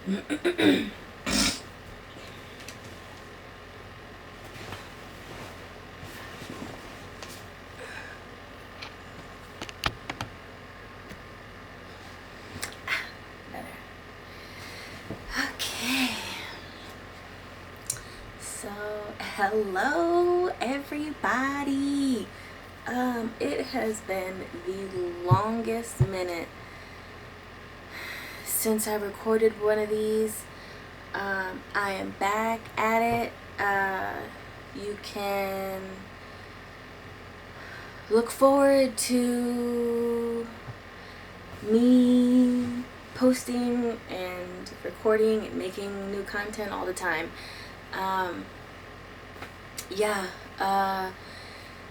Okay. So, hello everybody. It has been the longest minute since I recorded one of these. I am back at it. You can look forward to me posting and recording and making new content all the time.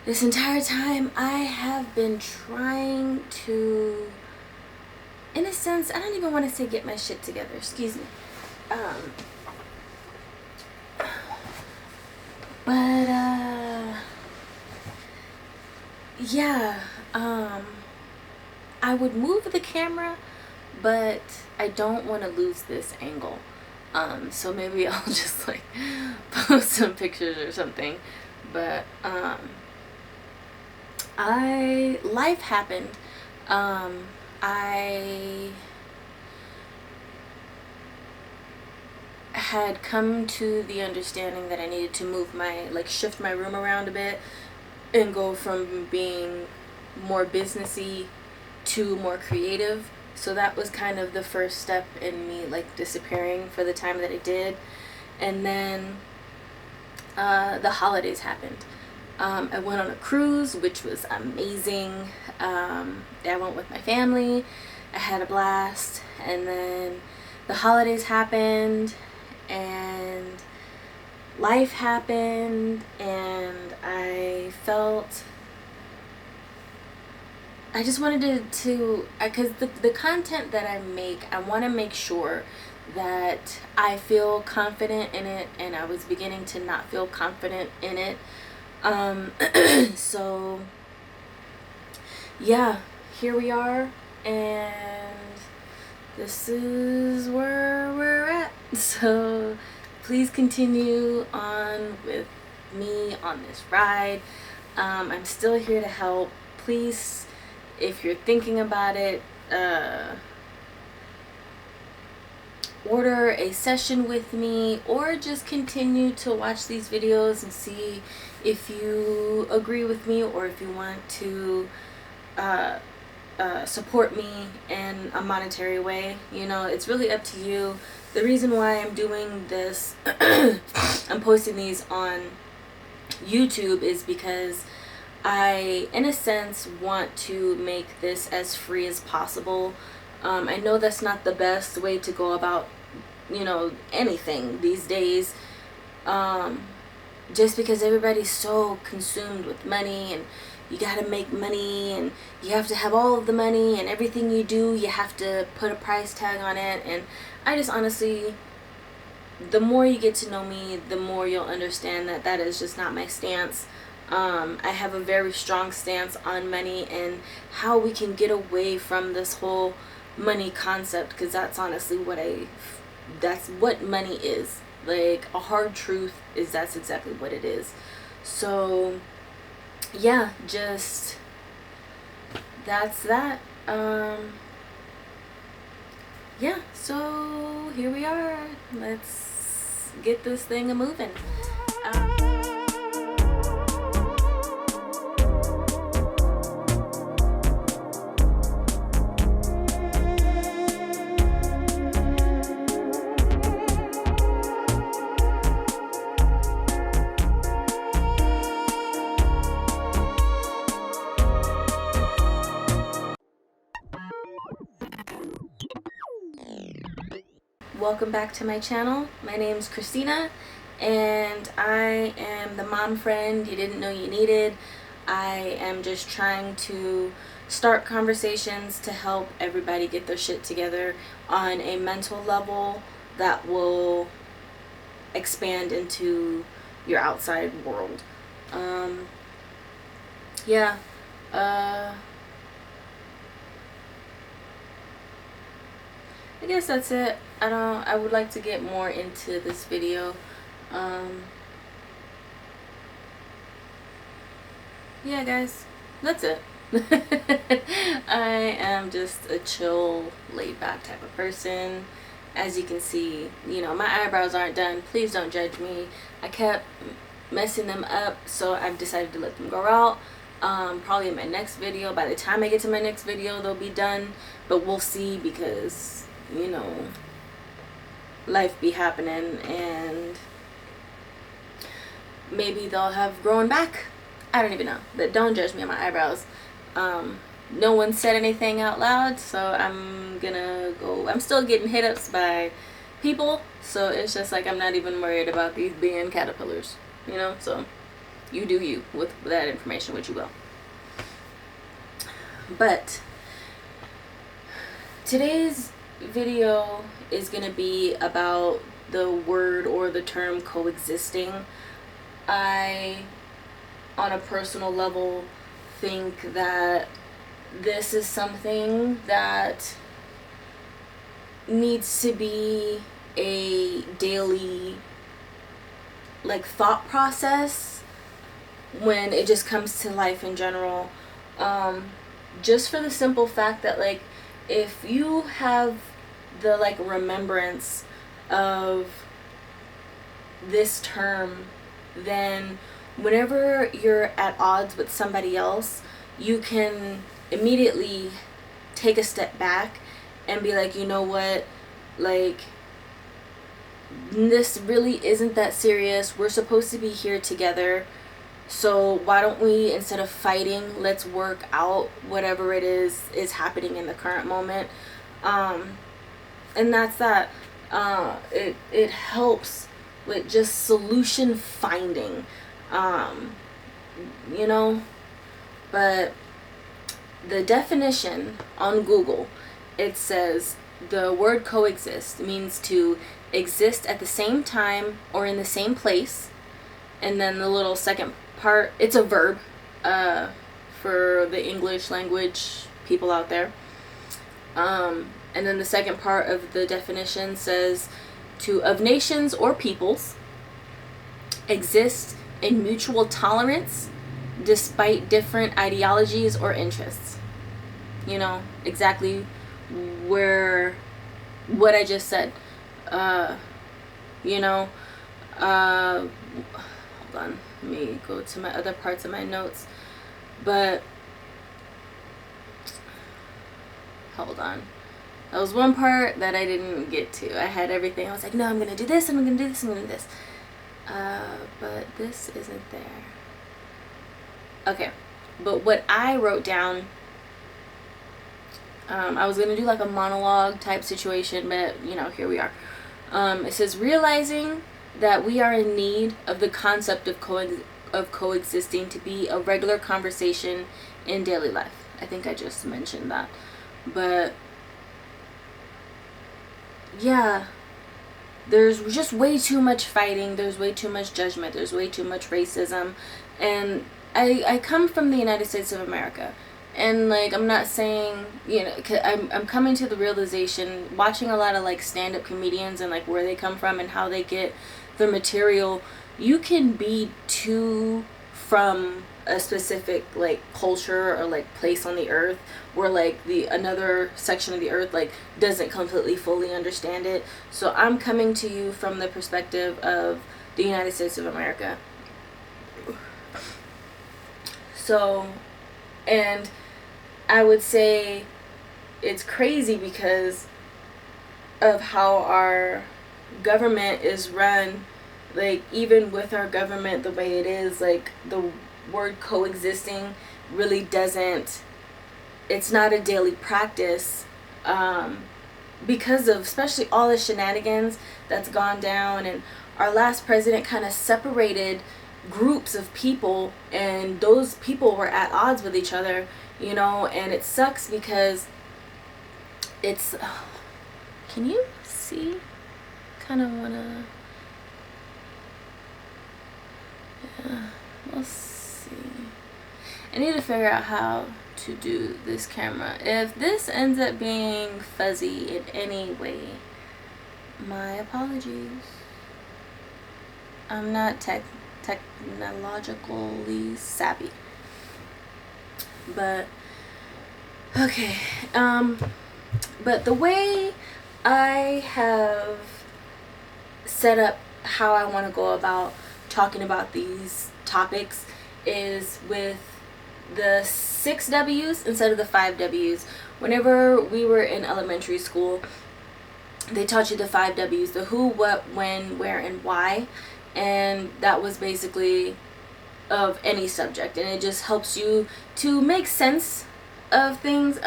This entire time I have been trying to, in a sense, I don't even want to say get my shit together, excuse me. I would move the camera, but I don't want to lose this angle. So maybe I'll just like post some pictures or something. But life happened. I had come to the understanding that I needed to shift my room around a bit and go from being more businessy to more creative. So that was kind of the first step in me like disappearing for the time that it did. And then the holidays happened. I went on a cruise, which was amazing. I went with my family. I had a blast. And then the holidays happened and life happened, and I just wanted to because the content that I make, I want to make sure that I feel confident in it, and I was beginning to not feel confident in it. So yeah, here we are, and this is where we're at. So please continue on with me on this ride. I'm still here to help. Please, if you're thinking about it, order a session with me, or just continue to watch these videos and see if you agree with me, or if you want to support me in a monetary way. You know, it's really up to you. The reason why I'm doing this, I'm posting these on YouTube, is because I, in a sense, want to make this as free as possible. I know that's not the best way to go about, anything these days. Just because everybody's so consumed with money, and you gotta make money, and you have to have all of the money, and everything you do, you have to put a price tag on it. And I just honestly, the more you get to know me, the more you'll understand that that is just not my stance. I have a very strong stance on money and how we can get away from this whole money concept, because that's honestly that's what money is. Like, a hard truth is that's exactly what it is. So yeah, just that's that. Yeah, so here we are. Let's get this thing a moving. Welcome back to my channel. My name's Christina, and I am the mom friend you didn't know you needed. I am just trying to start conversations to help everybody get their shit together on a mental level that will expand into your outside world. I guess that's it. I would like to get more into this video. Yeah, guys, that's it. I am just a chill, laid back type of person. As you can see, you know, my eyebrows aren't done. Please don't judge me. I kept messing them up, so I've decided to let them grow out. Probably in my next video. By the time I get to my next video, they'll be done. But we'll see, because, you know, life be happening, and maybe they'll have grown back. I don't even know. But don't judge me on my eyebrows. No one said anything out loud, so I'm gonna go. I'm still getting hit ups by people, so it's just like I'm not even worried about these being caterpillars, you know. So you do you with that information, what you will. But today's video is gonna be about the word or the term coexisting. I, on a personal level, think that this is something that needs to be a daily, like, thought process when it just comes to life in general. Just for the simple fact that, like, if you have the, like, remembrance of this term, then whenever you're at odds with somebody else, you can immediately take a step back and be like, you know what, like, this really isn't that serious. We're supposed to be here together, so why don't we, instead of fighting, let's work out whatever it is happening in the current moment. And that's that. It helps with just solution finding, you know. But the definition on Google, it says the word coexist means to exist at the same time or in the same place. And then the little second part, it's a verb, for the English language people out there. And then the second part of the definition says to, of nations or peoples, exist in mutual tolerance despite different ideologies or interests. You know, exactly what I just said. You know, hold on, let me go to my other parts of my notes. But hold on, that was one part that I didn't get to. I had everything. I was like, no, I'm gonna do this, I'm gonna do this, I'm gonna do this. But this isn't there. Okay, but what I wrote down, I was gonna do like a monologue type situation, but you know, here we are. It says, realizing that we are in need of the concept of coexisting to be a regular conversation in daily life. I think I just mentioned that. But yeah, there's just way too much fighting, there's way too much judgment, there's way too much racism. And I come from the United States of America, and like, I'm not saying, you know, I'm coming to the realization, watching a lot of like stand-up comedians and like where they come from and how they get their material, you can be too from a specific like culture or like place on the earth, where like the another section of the earth like doesn't completely fully understand it. So I'm coming to you from the perspective of the United States of America. So, and I would say it's crazy because of how our government is run. Like, even with our government the way it is, like, the word coexisting really doesn't, it's not a daily practice, because of especially all the shenanigans that's gone down. And our last president kind of separated groups of people, and those people were at odds with each other, you know. And it sucks because it's, can you see? Kind of wanna, yeah, we'll see. I need to figure out how to do this camera. If this ends up being fuzzy in any way, my apologies. I'm not technologically savvy. But okay. But the way I have set up how I want to go about talking about these topics is with the 6 W's instead of the 5 W's. Whenever we were in elementary school, they taught you the 5 W's: the who, what, when, where, and why. And that was basically of any subject, and it just helps you to make sense of things.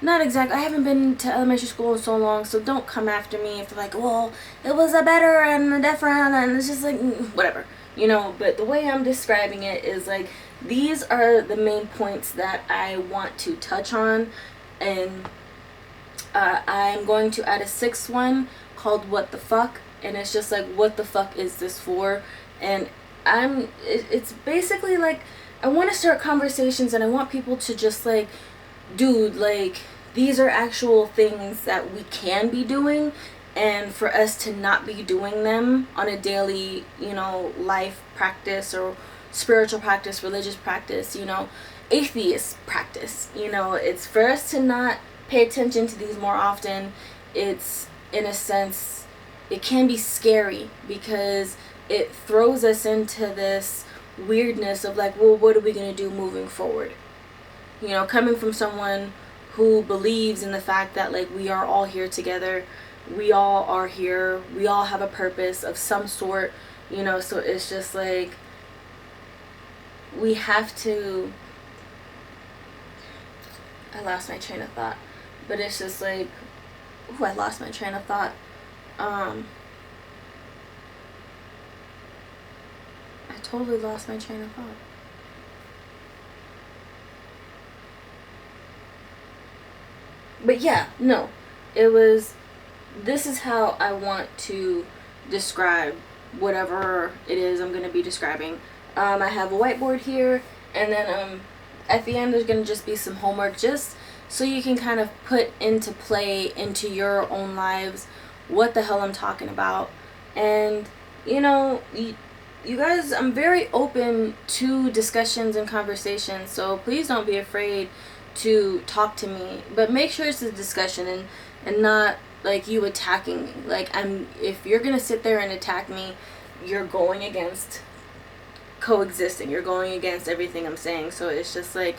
Not exactly, I haven't been to elementary school in so long, so don't come after me if you're like, well, it was a better and a different, and it's just like, whatever, you know. But the way I'm describing it is like, these are the main points that I want to touch on, and I'm going to add a 6th one called what the fuck, and it's just like, what the fuck is this for? And it's basically like, I want to start conversations, and I want people to just like, dude, like, these are actual things that we can be doing, and for us to not be doing them on a daily, you know, life practice or spiritual practice, religious practice, you know, atheist practice, you know, it's for us to not pay attention to these more often. It's, in a sense, it can be scary because it throws us into this weirdness of like, well, what are we going to do moving forward? You know, coming from someone who believes in the fact that like, we are all here together, we all are here, we all have a purpose of some sort, you know. So it's just like, we have to, I lost my train of thought, but it's just like, I lost my train of thought. I totally lost my train of thought. But yeah, no, it was, this is how I want to describe whatever it is I'm going to be describing. I have a whiteboard here, and then at the end there's going to just be some homework, just so you can kind of put into play into your own lives what the hell I'm talking about. And, you know, you guys, I'm very open to discussions and conversations, so please don't be afraid to talk to me, but make sure it's a discussion and not like you attacking me. Like, if you're gonna sit there and attack me, you're going against coexisting, you're going against everything I'm saying. So it's just like,